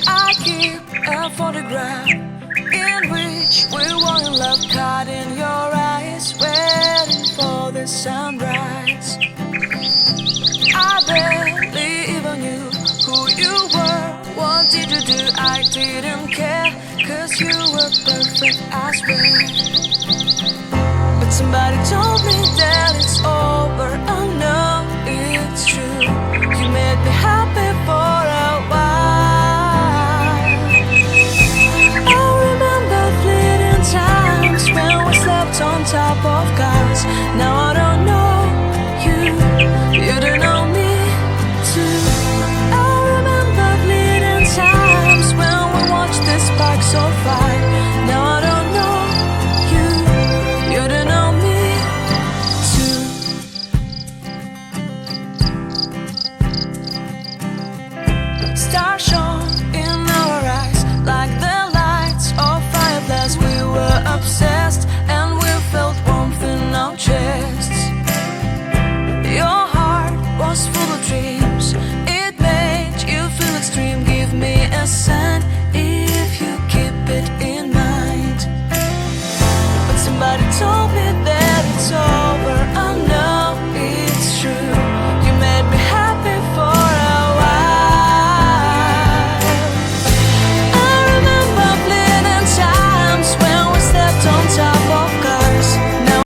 I keep a photograph in which we were in love, caught in your eyes, waiting for the sunrise. I barely even knew who you were. What did you do? I didn't care, 'cause you were perfect, I swear. But somebody told me that it's over. Oh no, it's true. You made me happy for a while. I remember fleeting times when we slept on top of cars. Now I don't know you, you don't know me too. I remember fleeting times when we watched the sparks of fire. Now I don't know you, you don't know me too. Stars